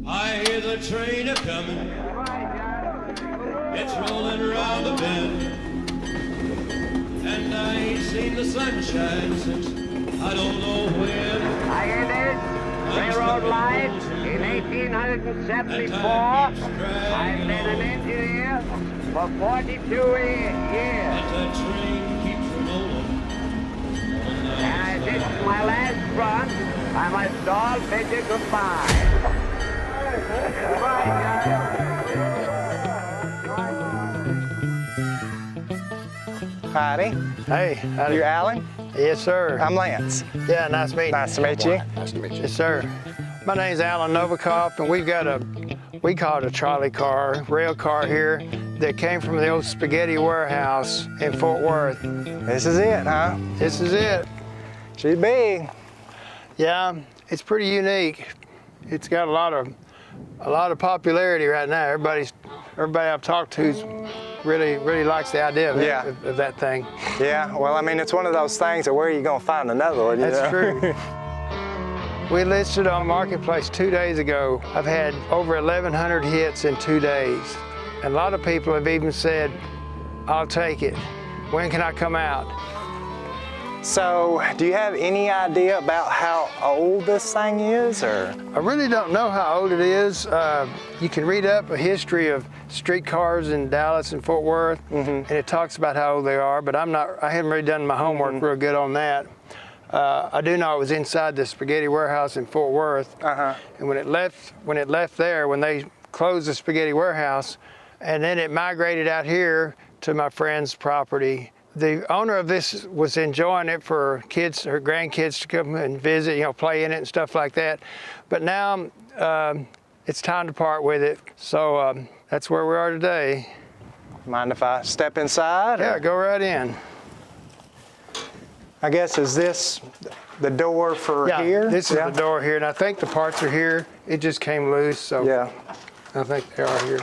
I hear the train a-coming. It's rolling around the bend. And I ain't seen the sunshine since I don't know when. I entered railroad life in 1874. I've been an engineer for 42 years. But the train keeps rolling. And this is my last run. I must all bid you goodbye. Goodbye, Howdy. Hey, howdy. You Alan? Yes, sir. I'm Lance. Yeah, nice meeting you. Nice to meet you. Nice to meet you. Yes, sir. My name's Alan Novikov, and we've got we call it a trolley car, rail car here that came from the old spaghetti warehouse in Fort Worth. This is it, huh? This is it. She's big. Yeah, it's pretty unique. It's got a lot of popularity right now. Everybody I've talked to's really likes the idea of, Yeah. of that thing. Yeah, well, I mean, it's one of those things that where are you going to find another one? That's true. We listed on Marketplace 2 days ago. I've had over 1,100 hits in 2 days. And a lot of people have even said, I'll take it. When can I come out? So, do you have any idea about how old this thing is, or? I really don't know how old it is. You can read up a history of streetcars in Dallas and Fort Worth, and it talks about how old they are, but I haven't really done my homework real good on that. I do know it was inside the spaghetti warehouse in Fort Worth, and when it left there, when they closed the spaghetti warehouse, and then it migrated out here to my friend's property. The owner of this was enjoying it for kids, her grandkids to come and visit, play in it and stuff like that. But now it's time to part with it. So that's where we are today. Mind if I step inside? Yeah, or? go right in. I guess, is this the door for Yeah, here? this is the door here, and I think the parts are here. It just came loose, so Yeah. I think they are here.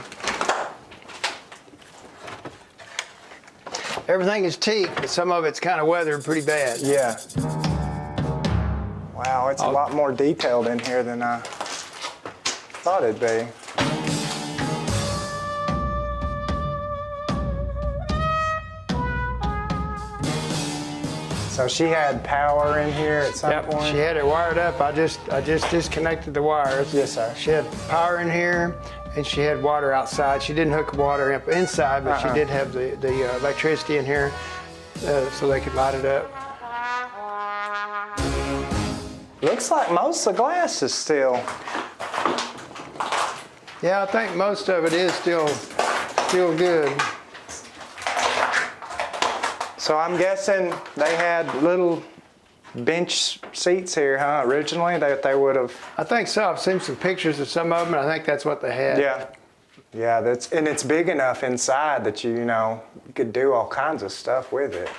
Everything is teak, but some of it's kind of weathered pretty bad. Yeah. Wow, it's a lot more detailed in here than I thought it'd be. So she had power in here at some Yep, point? she had it wired up. I just disconnected the wires. Yes, sir. She had power in here, and she had water outside. She didn't hook water up inside, but she did have the electricity in here, so they could light it up. Looks like most of the glass is still. Yeah, I think most of it is still good. So I'm guessing they had little bench seats here, huh? Originally, that they would have. I think so. I've seen some pictures of some of them, and I think that's what they had. Yeah, yeah. And it's big enough inside that you could do all kinds of stuff with it.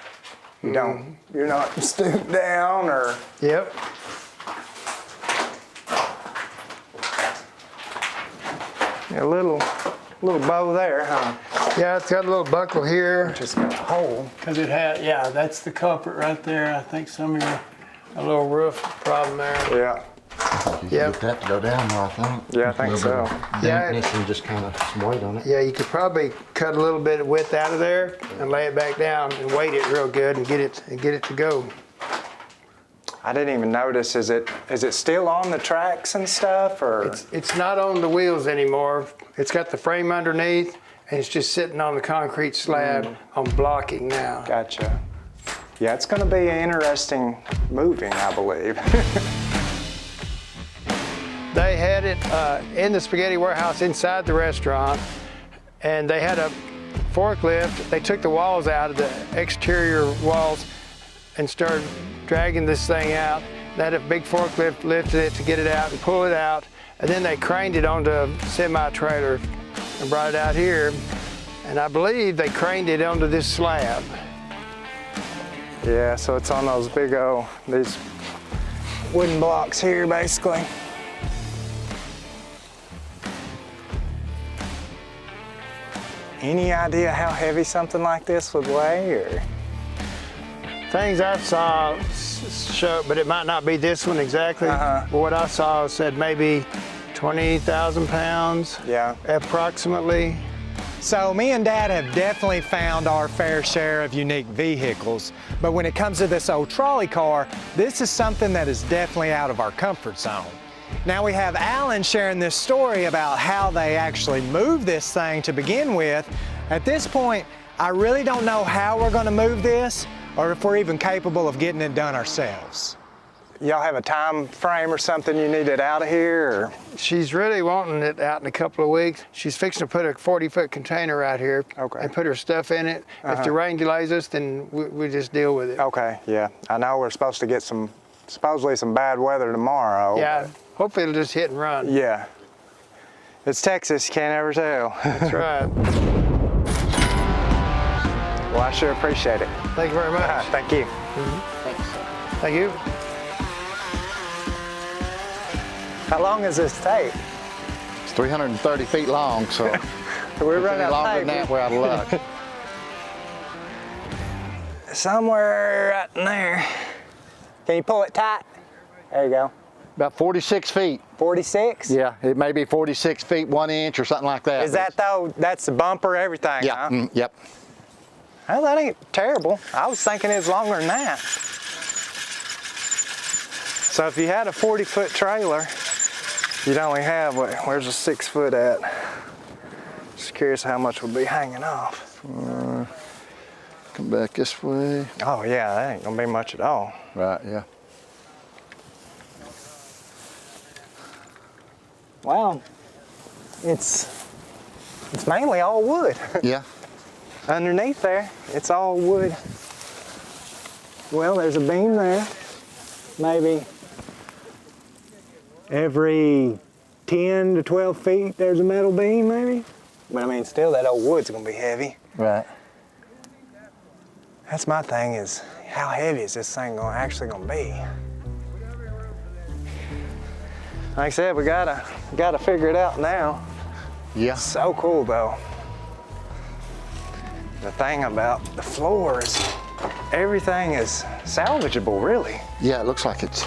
You're not stooped down or. Yep. A little bow there, huh? Yeah, it's got a little buckle here. Just got a hole. Because it had, yeah, that's the culprit right there. I think some of a little roof problem there. Yeah. You can get that to go down there, I think. Yeah, I think so. Dampness and just kind of some weight on it. Yeah, you could probably cut a little bit of width out of there and lay it back down and weight it real good and get it to go. I didn't even notice. Is it still on the tracks and stuff, or? It's not on the wheels anymore. It's got the frame underneath, and it's just sitting on the concrete slab on blocking now. Gotcha. Yeah, it's going to be interesting moving, I believe. They had it in the spaghetti warehouse inside the restaurant, and they had a forklift. They took the walls out of the exterior walls and started dragging this thing out. They had a big forklift, lifted it to get it out and pull it out, and then they craned it onto a semi-trailer and brought it out here, and I believe they craned it onto this slab. Yeah, so it's on those big these wooden blocks here, basically. Any idea how heavy something like this would weigh, or? Things I saw show, but it might not be this one exactly. But what I saw said maybe 20,000 pounds. Yeah. Approximately. So me and Dad have definitely found our fair share of unique vehicles, but when it comes to this old trolley car, this is something that is definitely out of our comfort zone. Now we have Alan sharing this story about how they actually moved this thing to begin with. At this point, I really don't know how we're going to move this or if we're even capable of getting it done ourselves. Y'all have a time frame or something you need it out of here? Or? She's really wanting it out in a couple of weeks. She's fixing to put a 40-foot container out here and put her stuff in it. If the rain delays us, then we just deal with it. Okay, yeah. I know we're supposed to get supposedly some bad weather tomorrow. Yeah, hopefully it'll just hit and run. Yeah. It's Texas, you can't ever tell. That's right. Well, I sure appreciate it. Thank you very much. Thank you. Thank you. How long does this take? It's 330 feet long, so We're if running any out longer of than that, tape. we're out of luck. Somewhere right in there. Can you pull it tight? There you go. About 46 feet. 46? Yeah, it may be 46 feet, 1 inch or something like that. Is that though, that's the bumper, everything, Yeah, huh? yep. Well, that ain't terrible. I was thinking it was longer than that. So if you had a 40-foot trailer, you'd only have, where's the 6 foot at? Just curious how much would be hanging off. Come back this way. Oh yeah, that ain't gonna be much at all. Right, yeah. Wow. It's mainly all wood. Yeah. Underneath there, it's all wood. Well, there's a beam there. Maybe every 10 to 12 feet, there's a metal beam, maybe. But I mean, still, that old wood's gonna be heavy. Right. That's my thing, is how heavy is this thing actually gonna be? Like I said, we gotta figure it out now. Yeah. So cool though. The thing about the floor is everything is salvageable, really. Yeah, it looks like it's.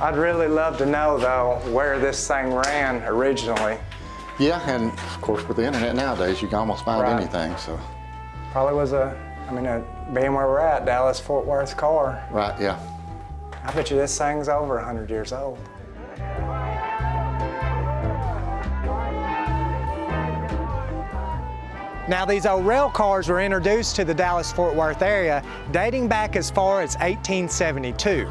I'd really love to know though where this thing ran originally. Yeah, and of course with the internet nowadays, you can almost find Right. anything, so. Probably was being where we're at, Dallas-Fort Worth car. Right, yeah. I bet you this thing's over 100 years old. Now these old rail cars were introduced to the Dallas-Fort Worth area dating back as far as 1872.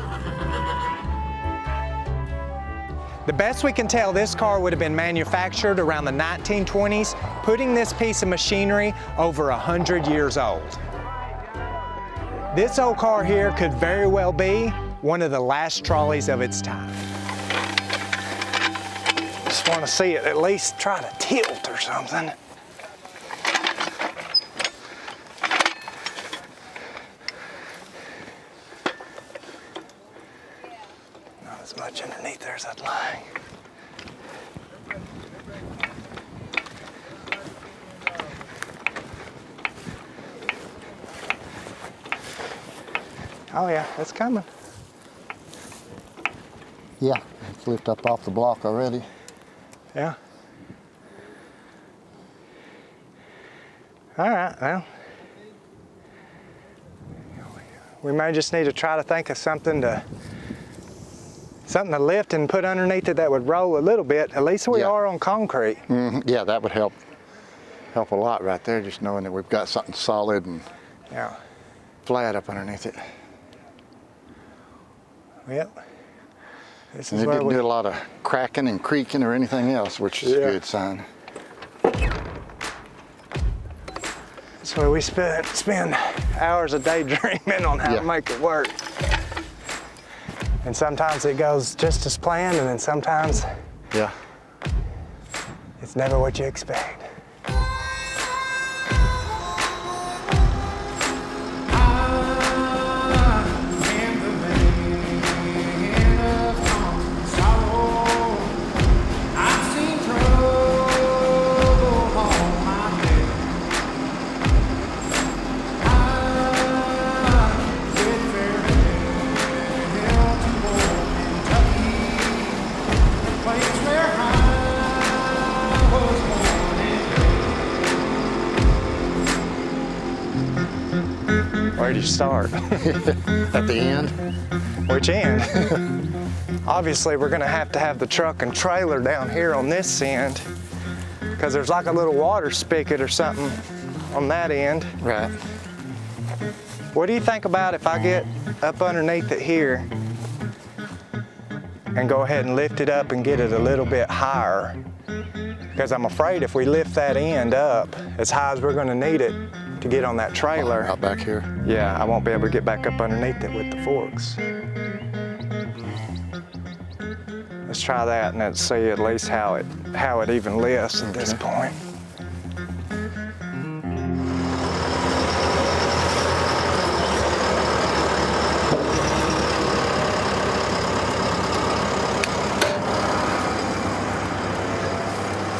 The best we can tell, this car would have been manufactured around the 1920s, putting this piece of machinery over 100 years old. This old car here could very well be one of the last trolleys of its time. Just want to see it at least try to tilt or something. Not as much underneath there as I'd like. Oh yeah, it's coming. Yeah, it's lifted up off the block already. Yeah. All right, well. We may just need to try to think of something to lift and put underneath it that would roll a little bit. At least we Yeah. are on concrete. Yeah, that would help a lot right there, just knowing that we've got something solid and Yeah. flat up underneath it. Yep. This And is it where didn't we do a lot of cracking and creaking or anything else, which is a Yeah. good sign. That's where we spend hours a day dreaming on how Yeah. to make it work. And sometimes it goes just as planned, and then sometimes Yeah. it's never what you expect. Where do you start? At the end. Which end? Obviously, we're gonna have to have the truck and trailer down here on this end because there's like a little water spigot or something on that end. Right. What do you think about if I get up underneath it here and go ahead and lift it up and get it a little bit higher? Because I'm afraid if we lift that end up as high as we're gonna need it to get on that trailer, Out back here. yeah, I won't be able to get back up underneath it with the forks. Let's try that and let's see at least how it even lifts at this point.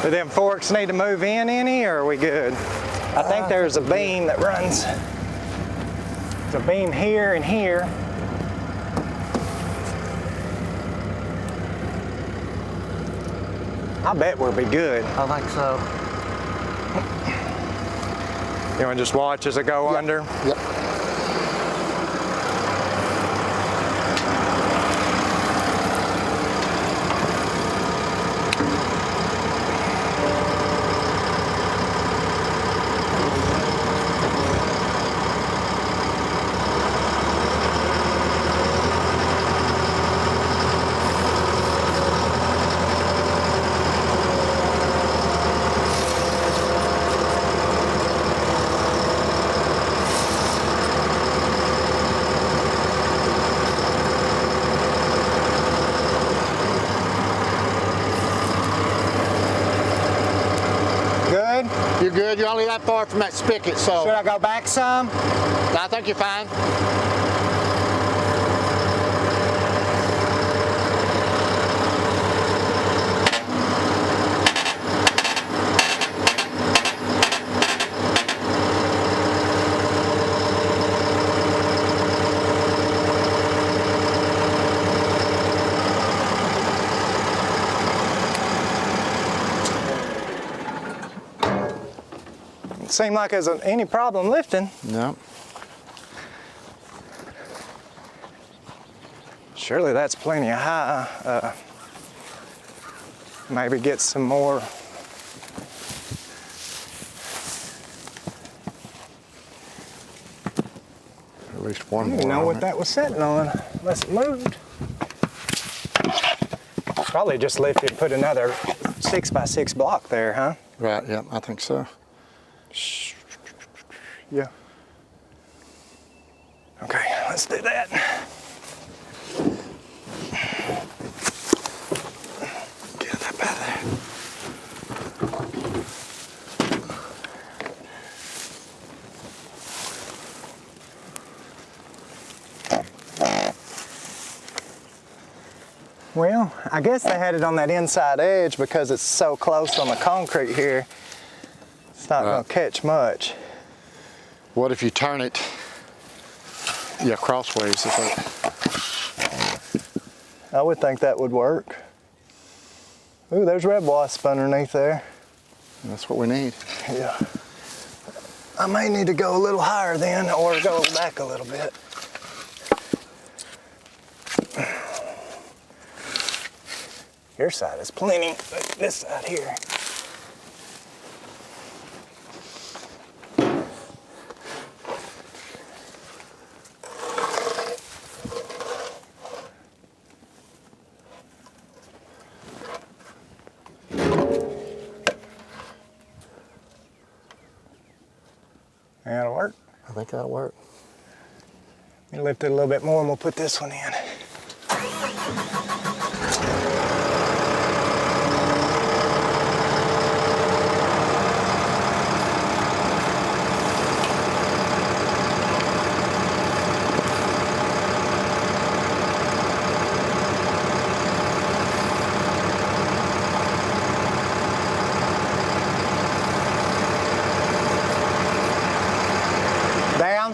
Do them forks need to move in any, or are we good? I think there's a beam that runs. There's a beam here and here. I bet we'll be good. I think so. You want to just watch as I go under? Yep. Good? You're good. You're only that far from that spigot, so Should I go back some? I think you're fine. Seemed like there's any problem lifting. No. Surely that's plenty high. Maybe get some more. At least one I more. didn't know on what it. that was sitting on unless it moved. Probably just lift it, put another 6x6 block there, huh? Right. Yeah, I think so. Yeah. Okay, let's do that. Get that out of there. Well, I guess they had it on that inside edge because it's so close on the concrete here. It's not going to catch much. What if you turn it, yeah, crossways? I would think that would work. Ooh, there's red wasp underneath there. That's what we need. Yeah. I may need to go a little higher then, or go back a little bit. Your side is plenty, but this side here. That'll work. I think that'll work. Let me lift it a little bit more and we'll put this one in. Down.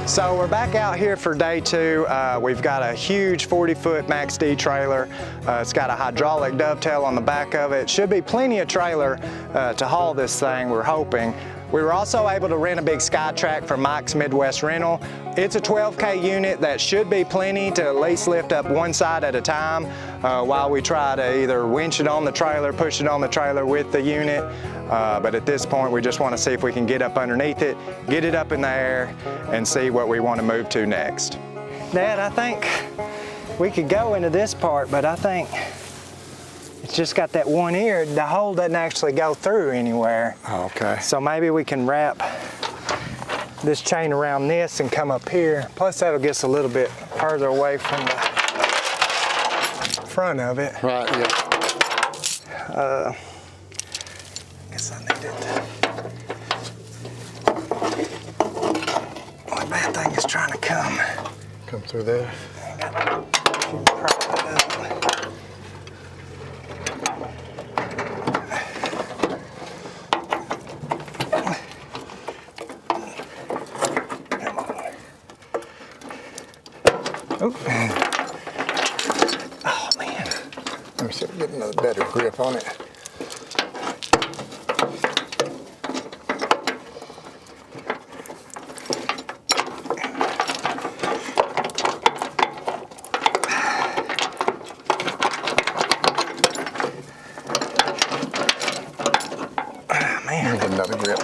So we're back out here for day 2. We've got a huge 40-foot Max D trailer. It's got a hydraulic dovetail on the back of it. Should be plenty of trailer to haul this thing, we're hoping. We were also able to rent a big SkyTrack from Mike's Midwest Rental. It's a 12K unit that should be plenty to at least lift up one side at a time while we try to either winch it on the trailer, push it on the trailer with the unit. But at this point, we just want to see if we can get up underneath it, get it up in the air, and see what we want to move to next. Dad, I think we could go into this part, but I think it's just got that one ear. The hole doesn't actually go through anywhere. Oh, okay. So maybe we can wrap this chain around this and come up here. Plus that'll get us a little bit further away from the front of it. Right, yeah. I guess I need it. Only bad thing is trying to come. Come through there. Oh man. Let me see if we get another better grip on it. Man. Get another grip.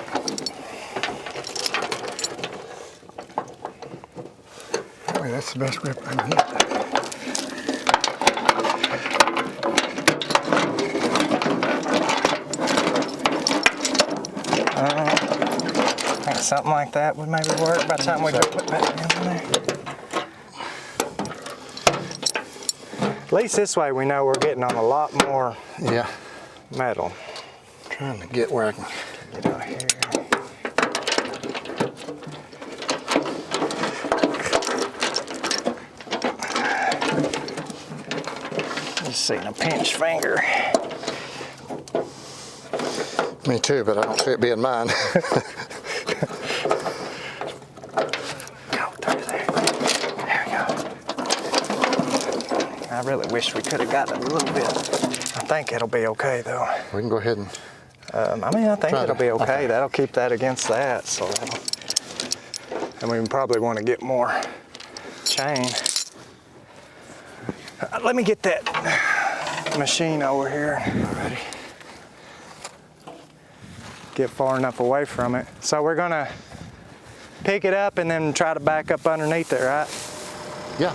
Oh, that's the best grip I can get. I think something like that would maybe work by the time we go put that in there. At least this way we know we're getting on a lot more Yeah. metal. Trying to get where I can. Get out here. Just seeing a pinched finger. Me too, but I don't see it being mine. Go through there. There we go. I really wish we could have got it a little bit. I think it'll be okay though. We can go ahead and. I mean, I think Try it'll to- be okay. okay. That'll keep that against that, so that'll, and we probably want to get more chain. Let me get that machine over here. Alrighty. Get far enough away from it. So we're gonna pick it up and then try to back up underneath it, right? Yeah.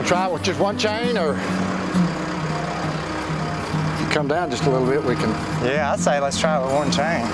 Try it with just one chain, or if you come down just a little bit, we can. Yeah, I'd say let's try it with one chain.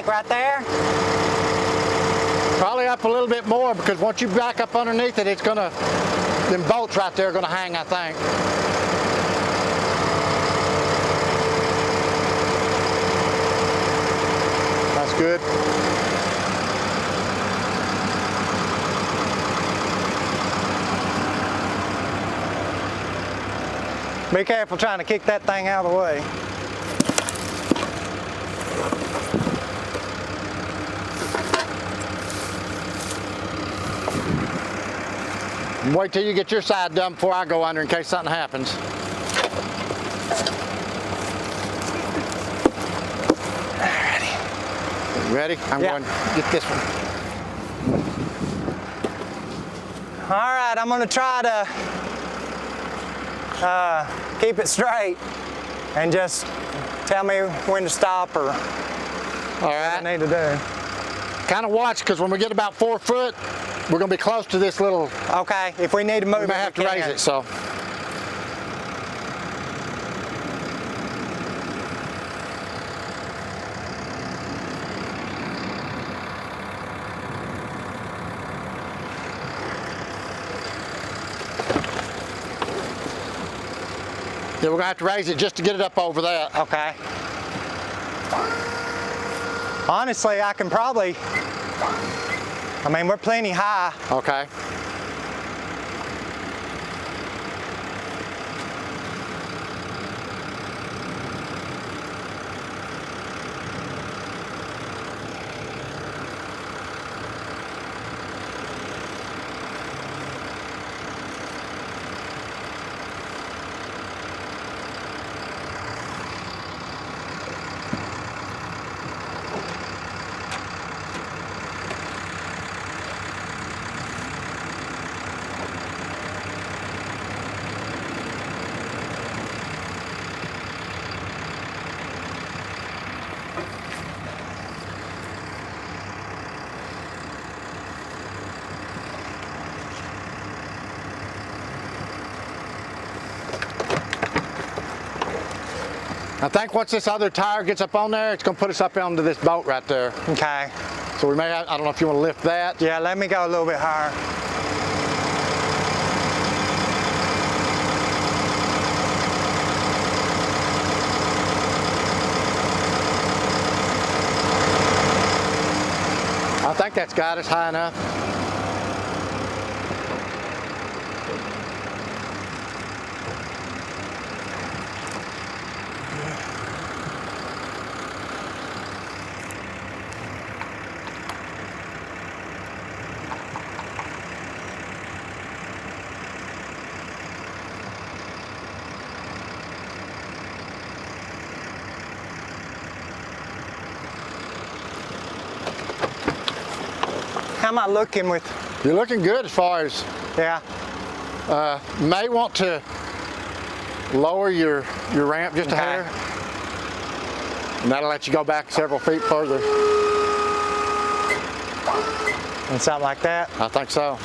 Right there? Probably up a little bit more, because once you back up underneath it, it's gonna, them bolts right there are gonna hang, I think. That's good. Be careful trying to kick that thing out of the way. Wait till you get your side done before I go under in case something happens. Alrighty. Ready? I'm going to get this one. All right, I'm gonna try to keep it straight and just tell me when to stop or All right. what I need to do. Kind of watch, because when we get about 4 foot, we're going to be close to this little. Okay, if we need to move We may have to raise it, so. Yeah, we're going to have to raise it just to get it up over that. Okay. Honestly, I can probably, I mean, we're plenty high. Okay. I think once this other tire gets up on there, it's going to put us up onto this boat right there. Okay. So we may have, I don't know if you want to lift that. Yeah, let me go a little bit higher. I think that's got us high enough. How am I looking with, You're looking good as far as, yeah, you may want to lower your ramp just a Okay. hair. And that'll let you go back several feet further. and something like that? I think so.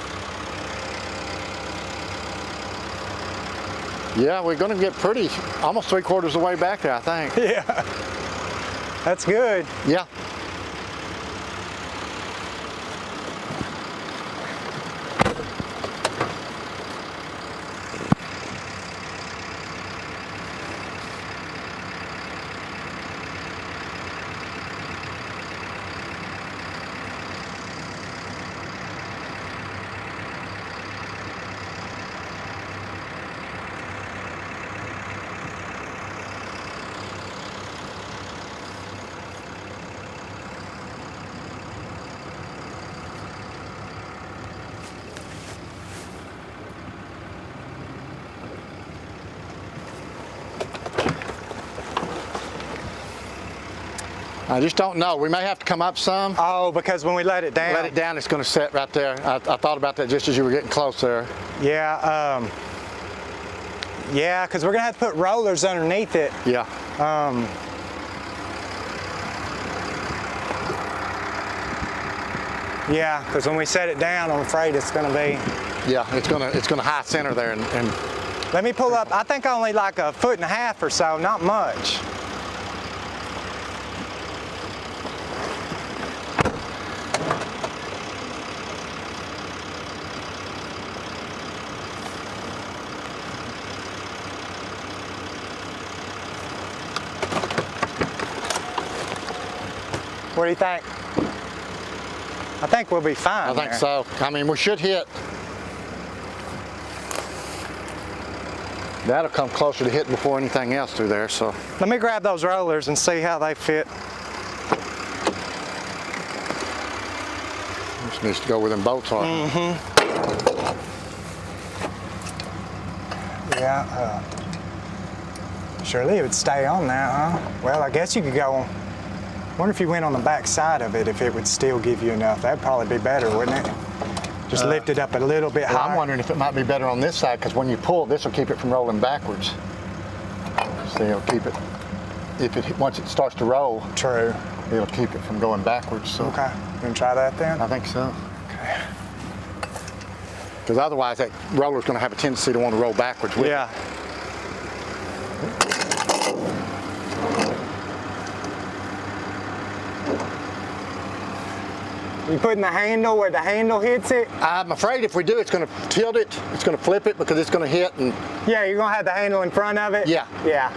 Yeah, we're going to get pretty, almost 3/4 of the way back there, I think. Yeah. That's good. Yeah. I just don't know. We may have to come up some. Oh, because when we let it down. Let it down, it's going to set right there. I thought about that just as you were getting close there. Yeah, yeah, because we're gonna have to put rollers underneath it. Yeah. Yeah, because when we set it down, I'm afraid it's gonna be. Yeah, it's gonna high center there and Let me pull up, I think only like 1.5 feet or so, not much. What do you think? I think we'll be fine. I think there. so. I mean, we should hit. That'll come closer to hitting before anything else through there, so. Let me grab those rollers and see how they fit. Just needs to go where them bolts are. Yeah, surely it would stay on that, huh? Well, I guess you could go on. Wonder if you went on the back side of it, if it would still give you enough. That'd probably be better, wouldn't it? Just lift it up a little bit Well, higher. I'm wondering if it might be better on this side, because when you pull, this will keep it from rolling backwards. So it'll keep it, once it starts to roll, True. it'll keep it from going backwards. So Okay, you gonna try that then? I think so. Okay. Because otherwise that roller's going to have a tendency to want to roll backwards with it. Yeah. You putting the handle where the handle hits it? I'm afraid if we do, it's going to tilt it, it's going to flip it because it's going to hit and Yeah, you're gonna have the handle in front of it? Yeah. Yeah.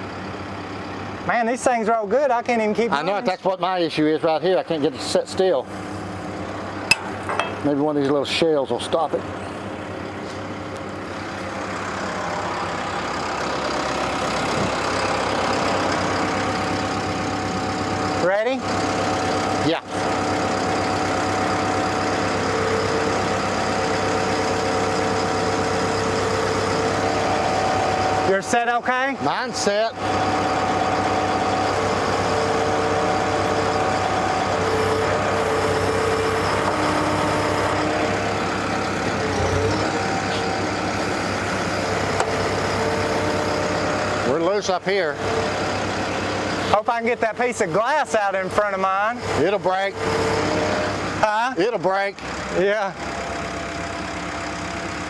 Man, these things roll good. I can't even keep I know going. that's what my issue is right here. I can't get it to sit still. Maybe one of these little shells will stop it. Ready? Yeah. You're set okay? Mine's set. We're loose up here. Hope I can get that piece of glass out in front of mine. It'll break. Huh? It'll break. Yeah.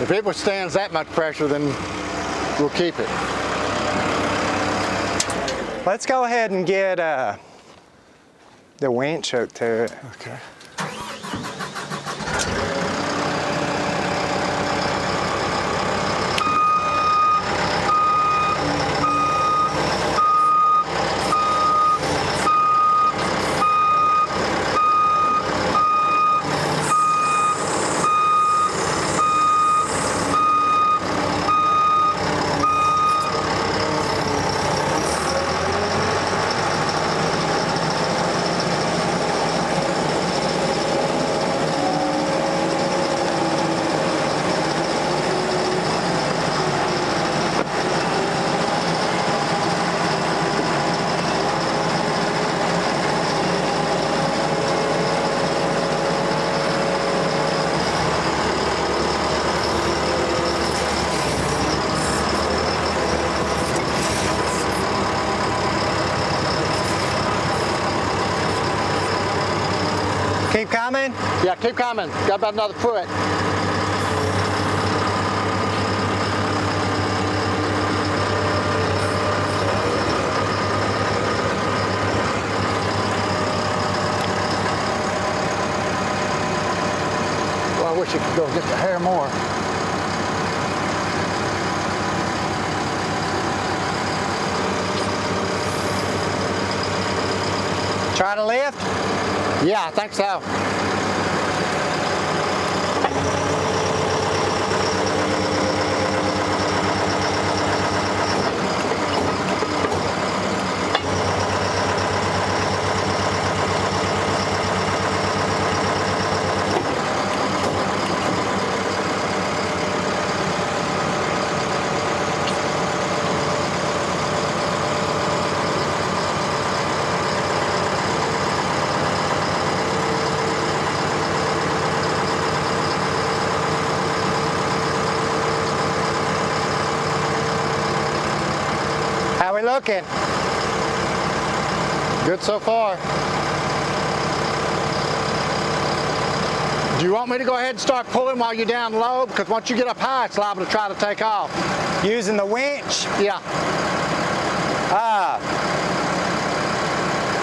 If it withstands that much pressure, then we'll keep it. Let's go ahead and get the winch hooked to it. Okay. Keep coming? Yeah, keep coming. Got about another foot. Well, I wish it could go just a hair more. Try to lift? Yeah, I think so. How we looking? Good so far. Do you want me to go ahead and start pulling while you're down low? Because once you get up high, it's liable to try to take off. Using the winch? Yeah.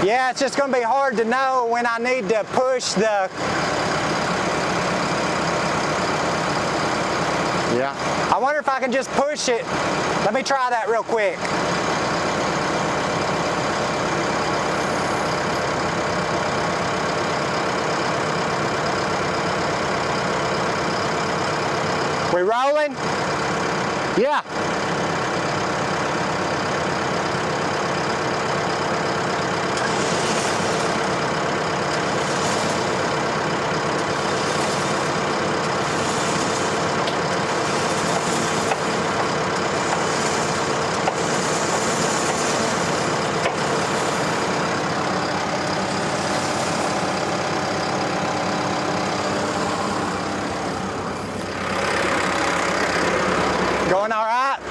Yeah, it's just gonna be hard to know when I need to push the... Yeah. I wonder if I can just push it. Let me try that real quick. We rolling? Yeah.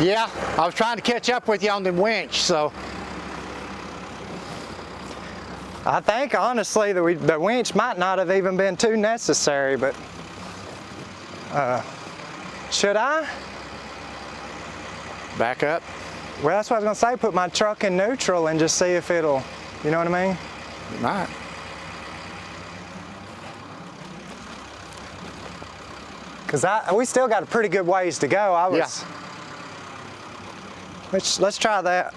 Yeah, I was trying to catch up with you on the winch, so. I think honestly the winch might not have even been too necessary, but should I? Back up. Well, that's what I was gonna say, put my truck in neutral and just see if it'll, you know what I mean? You might. Because we still got a pretty good ways to go. Yeah. Let's try that.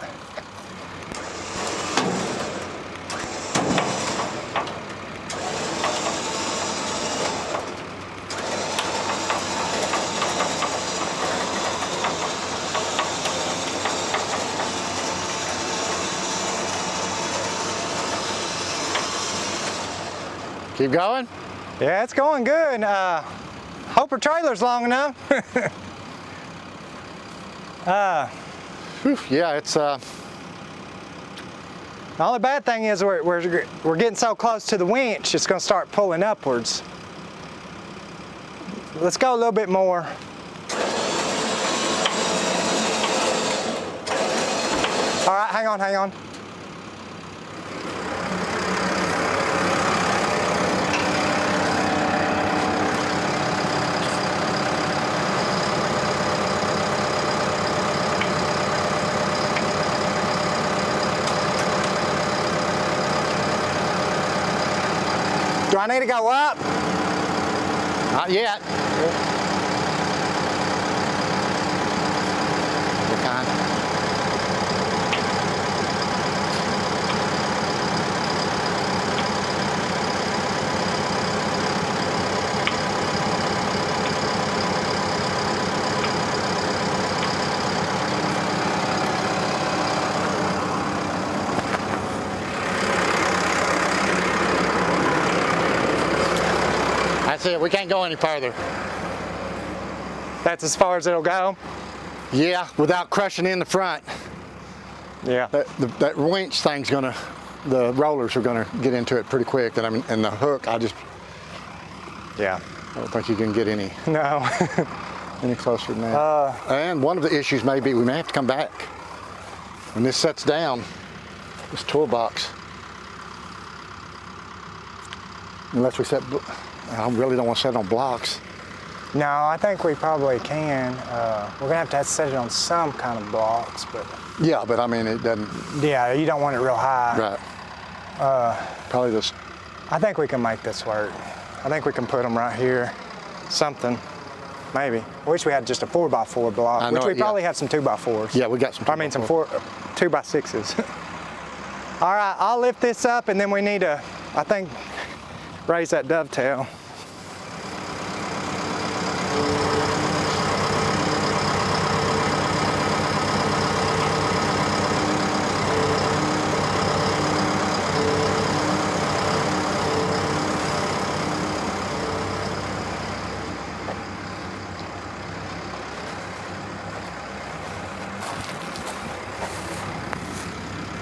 Keep going. Yeah, it's going good. Hope her trailer's long enough. Whew, yeah, it's The only bad thing is we're getting so close to the winch, it's going to start pulling upwards. Let's go a little bit more. All right, hang on. Do I need to go up? not yet. You're kind. That's it, we can't go any further. That's as far as it'll go? Yeah, without crushing in the front. Yeah. That winch thing's gonna, the rollers are gonna get into it pretty quick, and the hook, I don't think you can get any No. any closer than that. And one of the issues may be we may have to come back. When this sets down, this toolbox, unless we set, I really don't want to set it on blocks. No, I think we probably can. We're gonna have to set it on some kind of blocks, but. Yeah, but I mean, it doesn't. Yeah, you don't want it real high. Right. Probably this. I think we can make this work. I think we can put them right here. Something, maybe. I wish we had just a 4x4 block, I know which we it, yeah. probably have some 2x4s. Yeah, we got some. I mean, some 2x6s. All right, I'll lift this up, and then we need to, I think, raise that dovetail.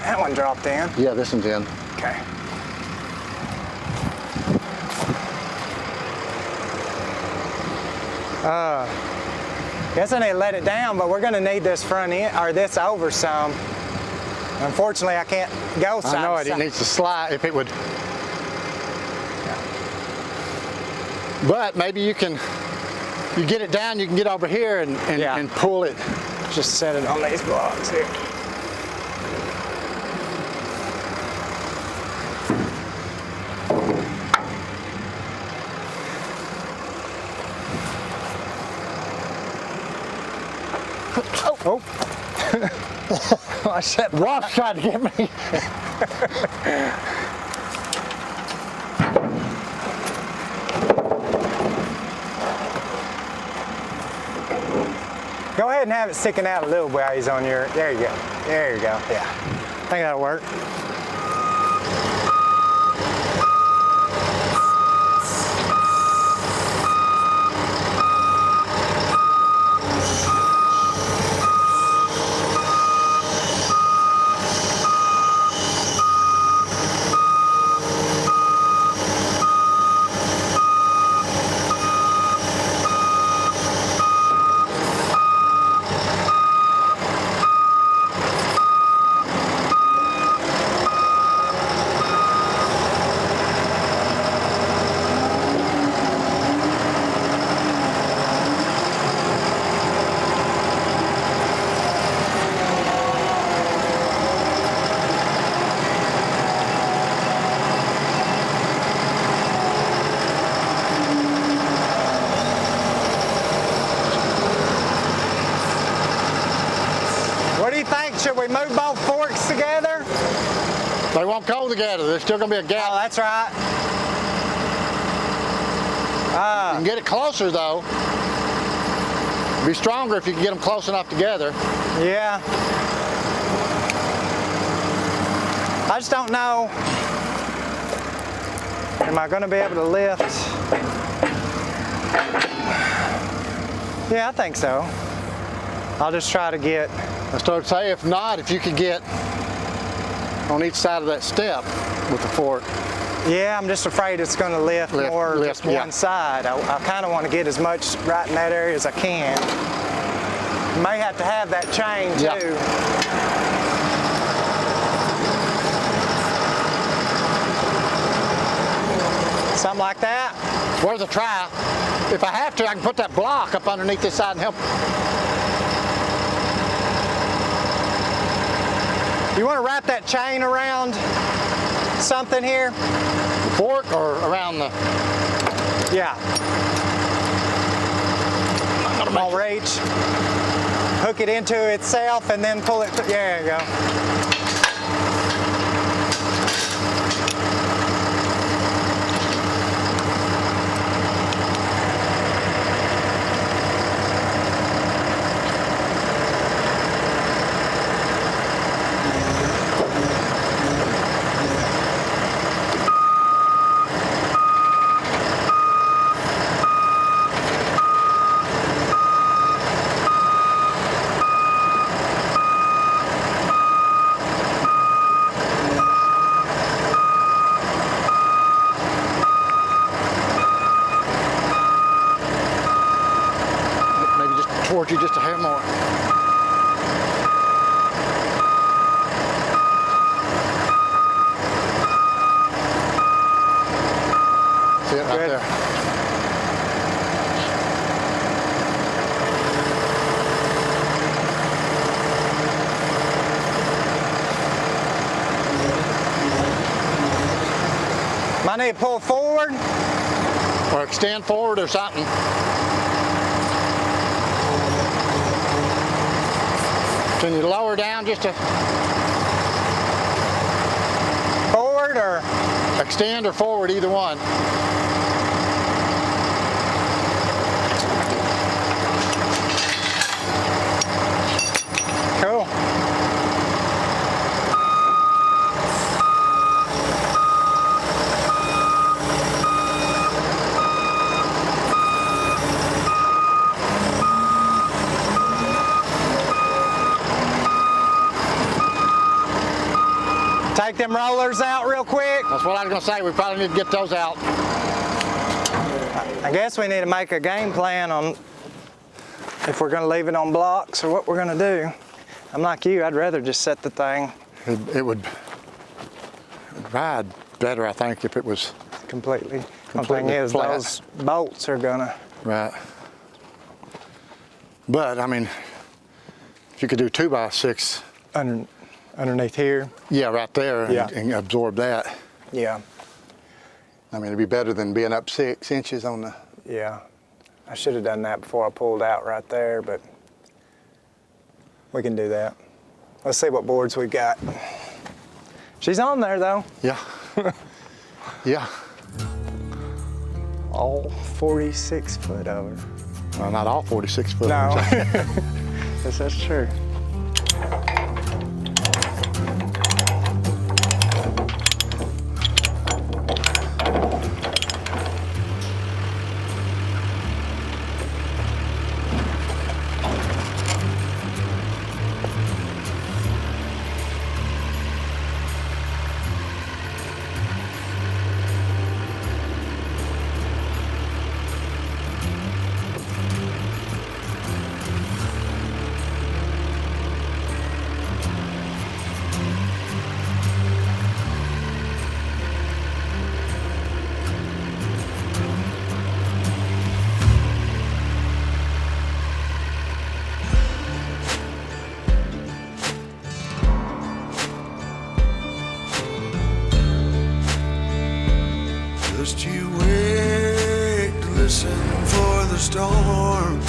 That one dropped in. Yeah, this one's in. Okay. Guess I need to let it down, but we're gonna need this front end, or this over some. Unfortunately, I can't go side I know to it. side. It needs to slide if it would. But maybe you get it down, you can get over here and pull it. Just set it on these blocks here. Oh. I said Ross tried to get me. Go ahead and have it sticking out a little while he's on your, there you go. There you go, yeah. I think that'll work. together. There's still gonna be a Oh, gap. that's right. You can get it closer though. Be stronger if you can get them close enough together. Yeah. I just don't know. Am I going to be able to lift? Yeah, I think so. I'll just try to get. I started to say, if not, if you could get on each side of that step with the fork. Yeah, I'm just afraid it's going to lift more just yeah. one side. I kind of want to get as much right in that area as I can. May have to have that chain too. Yeah. Something like that. Worth a try. If I have to, I can put that block up underneath this side and help. You want to wrap that chain around something here? The fork or around the. Yeah. I'll reach. Hook it into itself and then pull it. There you go. Maybe just towards you just a hair more. See it right Good. there. Might need to pull forward. Or extend forward or something. Can you lower down just a Forward or? extend or forward, either one? Cool. Take them rollers out real quick. That's what I was gonna say. We probably need to get those out. I guess we need to make a game plan on if we're going to leave it on blocks or what we're going to do. I'm like you, I'd rather just set the thing It would ride better, I think, if it was completely. The thing Completely is, flat. those bolts are going to. right. But I mean, if you could do 2x6, Underneath here. yeah, right there, Yeah. and absorb that. Yeah, I mean, it'd be better than being up 6 inches on the. yeah. I should have done that before I pulled out right there, but we can do that. Let's see what boards we got. She's on there though. Yeah. Yeah. All 46 foot of her. Well, not all 46 foot. No. Yes, that's true. Just you wait to listen for the storm.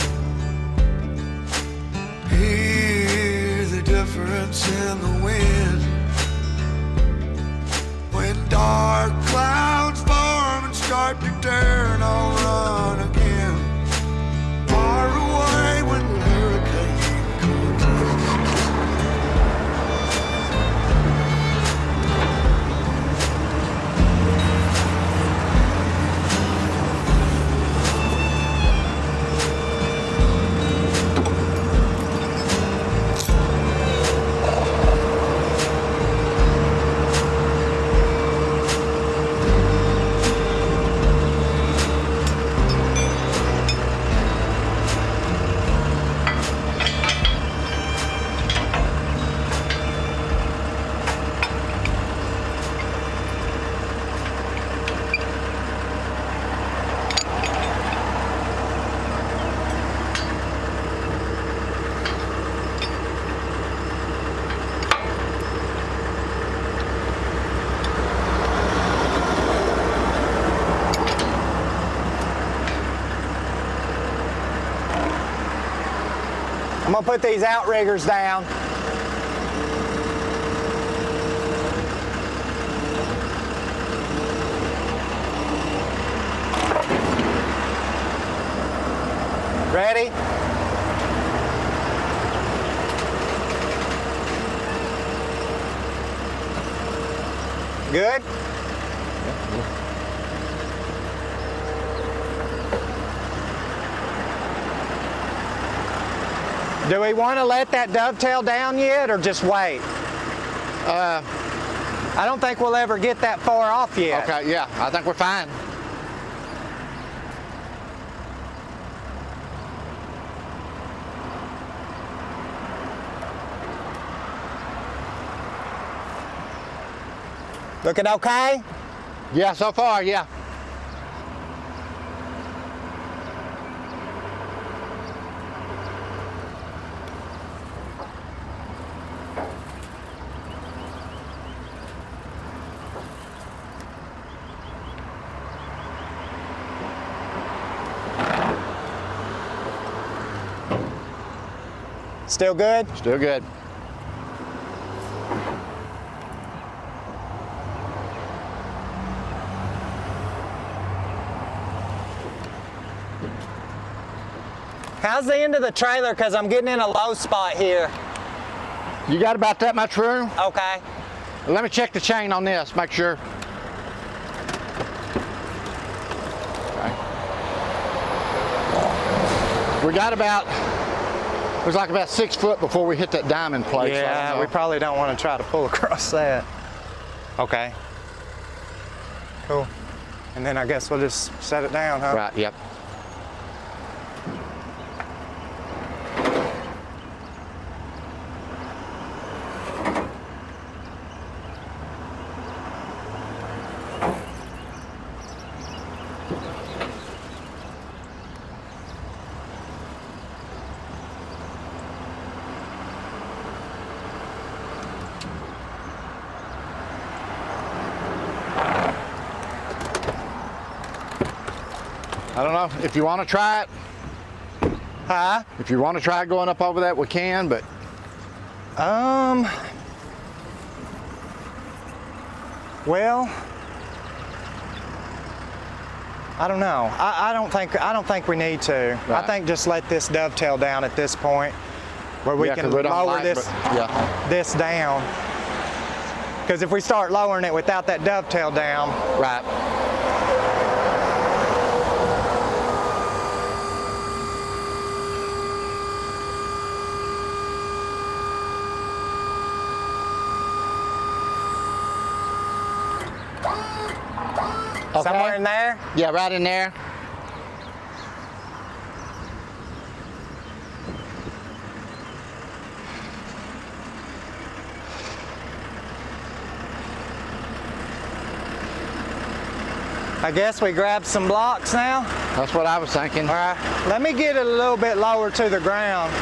Hear the difference in the wind. dark clouds form and start to turn, I'll run again. Far away when the hurricane comes. I'm gonna put these outriggers down. Ready? Good? Do we want to let that dovetail down yet or just wait? I don't think we'll ever get that far off yet. Okay, yeah, I think we're fine. Looking okay? Yeah, so far, yeah. Still good? Still good. How's the end of the trailer? Because I'm getting in a low spot here. You got about that much room? Okay. Let me check the chain on this, make sure. Okay. We got about, it was like about 6 foot before we hit that diamond plate. Yeah, so we probably don't want to try to pull across that. Okay. Cool. And then I guess we'll just set it down, huh? Right, yep. I don't know, if you want to try it. Huh? If you want to try going up over that, we can, but. Well, I don't know. I don't think we need to. Right. I think just let this dovetail down at this point where we Yeah, can 'cause we don't lower like- this yeah. this down. Because if we start lowering it without that dovetail down, Right. Okay. somewhere in there. Yeah, right in there. I guess we grab some blocks now. That's what I was thinking. All right, let me get it a little bit lower to the ground.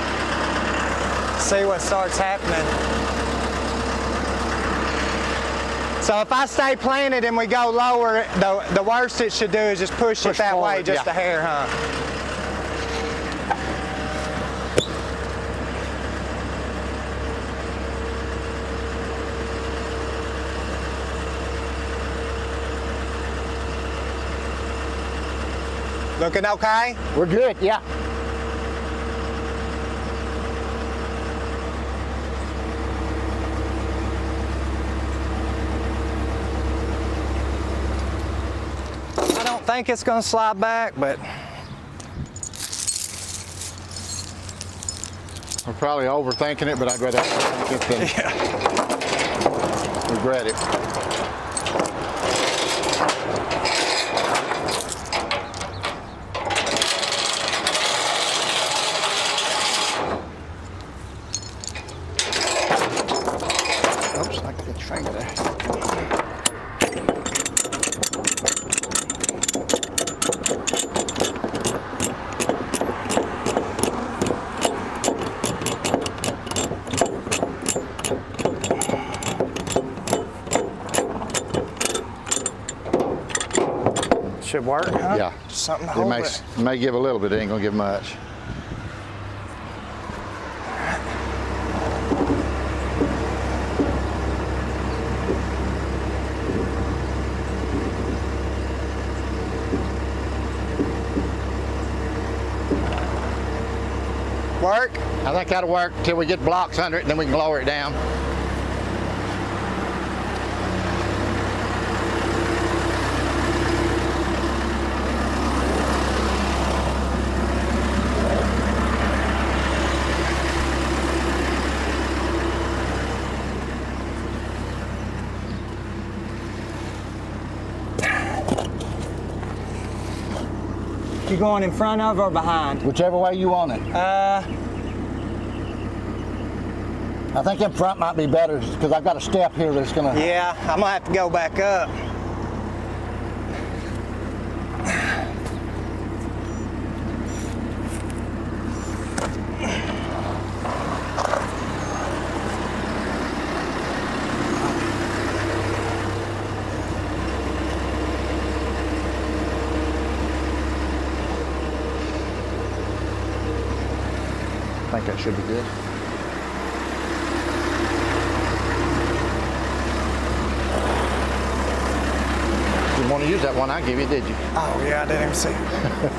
See what starts happening. So if I stay planted and we go lower, the worst it should do is just push it that way forward, just yeah. a hair, huh? Looking okay? We're good, yeah. I don't think it's gonna slide back, but We're probably overthinking it, but I'd rather think it than regret it. Oops, I can get your finger there. should work, huh? Yeah. Just something to It hold may, it. may give a little bit, it ain't gonna give much. Work? I think that'll work till we get blocks under it, and then we can lower it down. You going in front of or behind? Whichever way you want it. I think in front might be better because I've got a step here that's gonna. Yeah, I'm gonna have to go back up. I think that should be good. You didn't want to use that one I gave you, did you? Oh yeah, I didn't even see it.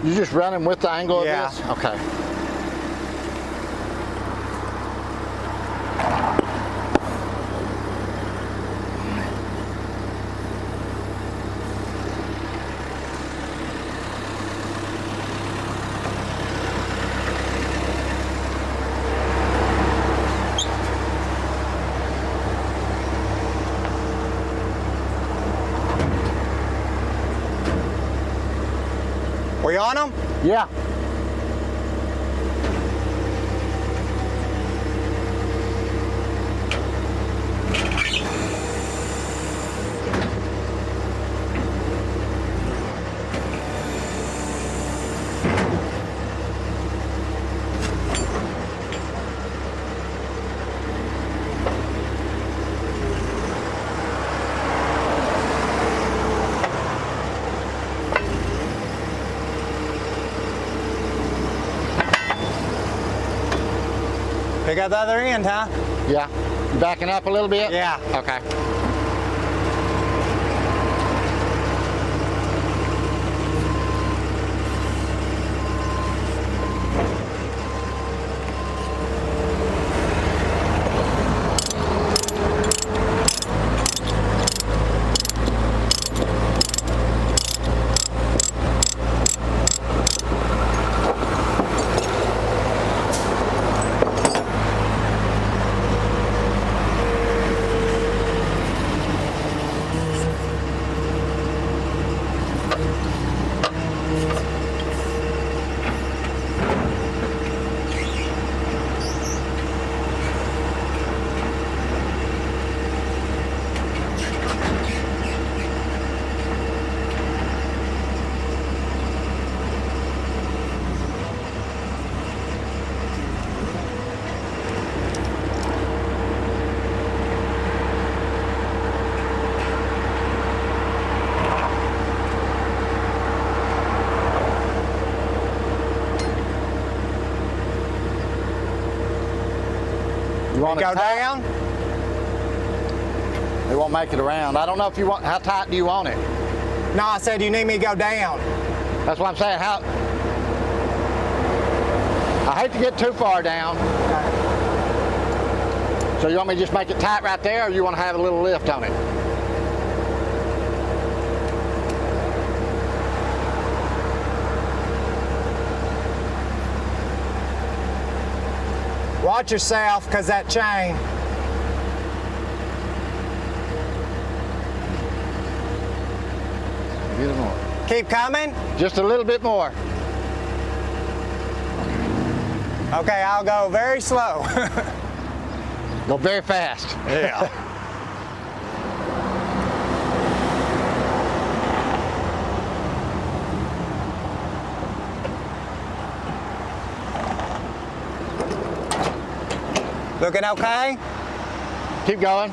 You just running with the angle Yeah. of this? Okay. We on them? Yeah. Pick up the other end, huh? Yeah. You backing up a little bit? Yeah. Okay. want Go it tight? down? It won't make it around. I don't know if you want, how tight do you want it? No, I said you need me to go down. That's what I'm saying. How? I hate to get too far down. So you want me to just make it tight right there, or you want to have a little lift on it? Watch yourself, because that chain. A little more. Keep coming? Just a little bit more. Okay, I'll go very slow. Go very fast. Yeah. Looking okay? Keep going.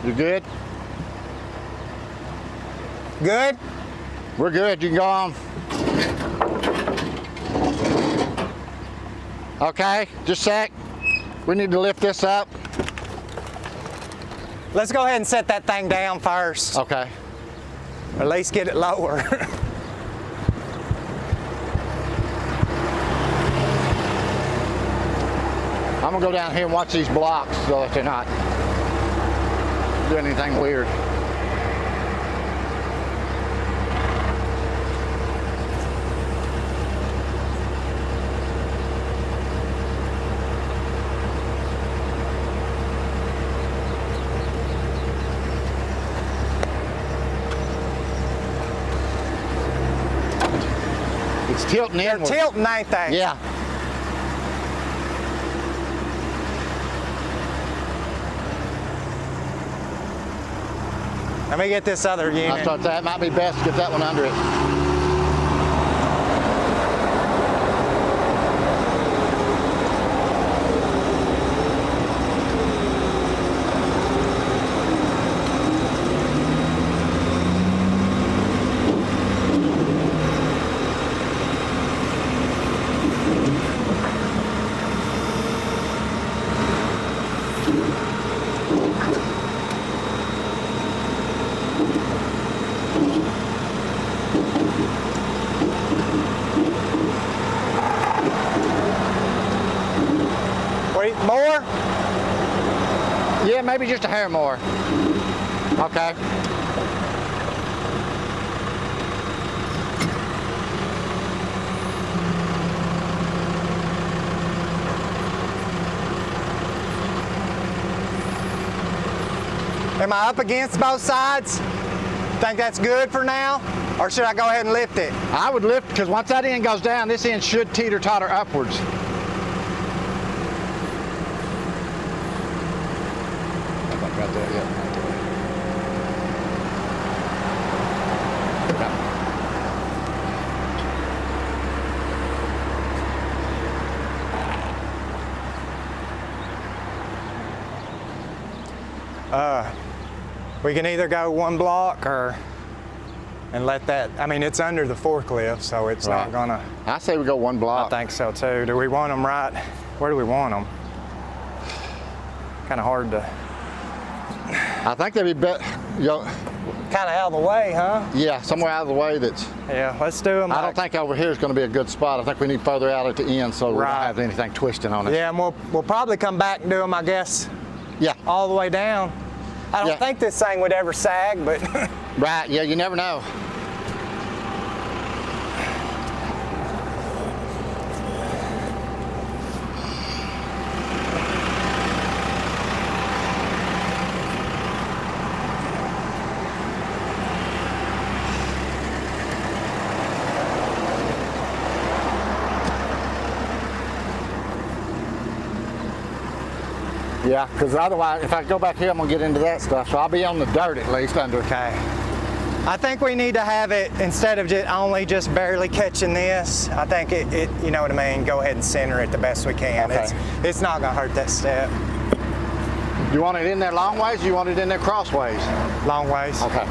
You good? Good? We're good. You can go on. Okay, just a sec. We need to lift this up. Let's go ahead and set that thing down first. Okay. Or at least get it lower. I'm gonna go down here and watch these blocks so that they're not doing anything weird. It's tilting inward. Tilting, ain't they? Yeah. Let me get this other I unit. thought that might be best to get that one under it. Wait, more? Yeah, maybe just a hair more. Okay. Am I up against both sides? Think that's good for now? Or should I go ahead and lift it? I would lift, because once that end goes down, this end should teeter-totter upwards. Right there, yeah. We can either go one block or and let that, I mean, it's under the forklift, so it's not gonna. I say we go one I block. think so too. Do we want them right? Where do we want them? Kind of hard to. I think they'd be better, you know, Kind of out of the way, huh? yeah, somewhere out of the way that's. Yeah, let's do them. I don't think over here is going to be a good spot. I think we need further out at the end so we don't Right. have anything twisting on it. Yeah, and we'll probably come back and do them, I guess, Yeah. all the way down. I don't Yeah. think this thing would ever sag, but Right. Yeah, you never know. Yeah, because otherwise, if I go back here, I'm going to get into that stuff. So I'll be on the dirt at least under. okay. I think we need to have it, instead of just barely catching this, I think it, you know what I mean, go ahead and center it the best we can. Okay. It's not gonna hurt that step. You want it in there long ways or you want it in there crossways? Long ways. Okay.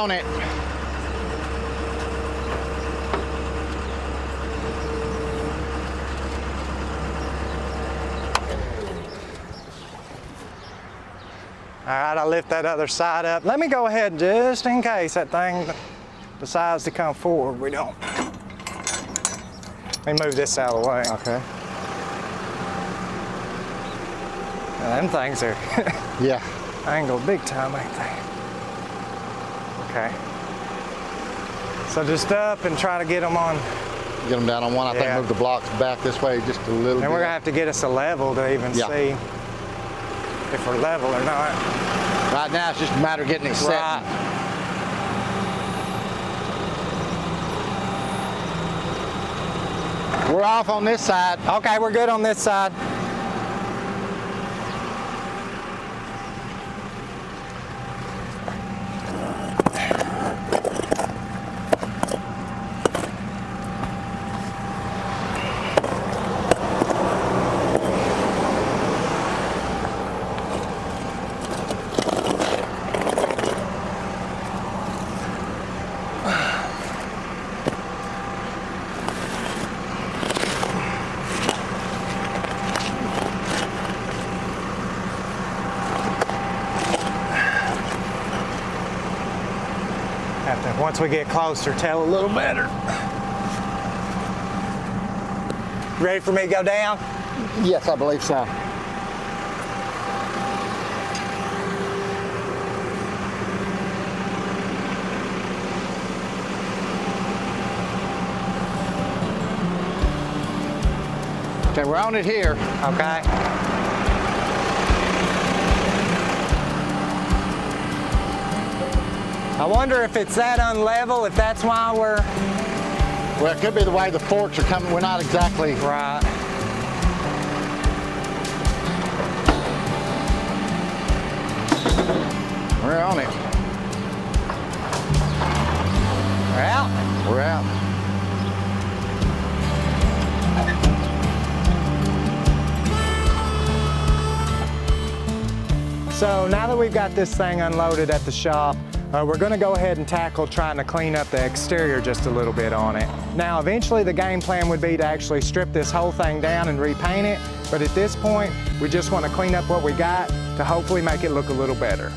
on it. All right, I'll lift that other side up. Let me go ahead just in case that thing decides to come forward. We don't. Let me move this out of the way. Okay. Now, them things are Yeah. angled big time, ain't they? Okay. So just up and try to get them on. Get them down on one. I think Yeah. move the blocks back this way just a little bit. And we're gonna have to get us a level to even Yeah. see if we're level or not. Right now, it's just a matter of getting it set. Right. We're off on this side. Okay, we're good on this side. Once we get closer, tell a little better. Ready for me to go down? Yes, I believe so. Okay, we're on it here. Okay. I wonder if it's that unlevel, if that's why we're... Well, it could be the way the forks are coming. We're not exactly... Right. We're on it. We're out. We're out. So now that we've got this thing unloaded at the shop, we're going to go ahead and tackle trying to clean up the exterior just a little bit on it. Now eventually the game plan would be to actually strip this whole thing down and repaint it, but at this point we just want to clean up what we got to hopefully make it look a little better.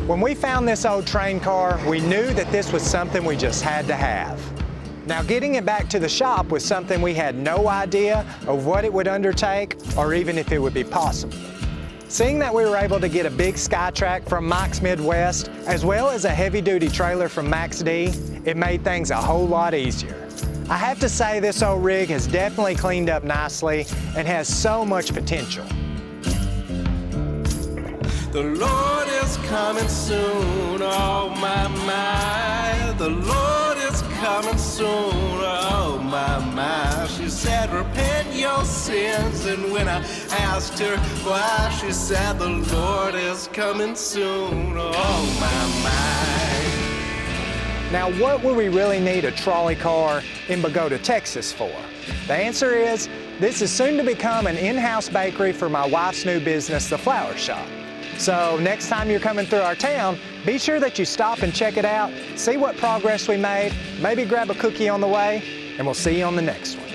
When we found this old train car, we knew that this was something we just had to have. Now, getting it back to the shop was something we had no idea of what it would undertake or even if it would be possible. Seeing that we were able to get a big SkyTrack from Mike's Midwest, as well as a heavy-duty trailer from Max D, it made things a whole lot easier. I have to say this old rig has definitely cleaned up nicely and has so much potential. The Lord is coming soon, oh my, my. The Lord is coming soon, oh my, my. She said, repent your sins, and when I asked her why, she said, the Lord is coming soon, oh my, my. Now, what would we really need a trolley car in Bogata, Texas for? The answer is, this is soon to become an in-house bakery for my wife's new business, the Flower Shop. So next time you're coming through our town, be sure that you stop and check it out, see what progress we made, maybe grab a cookie on the way, and we'll see you on the next one.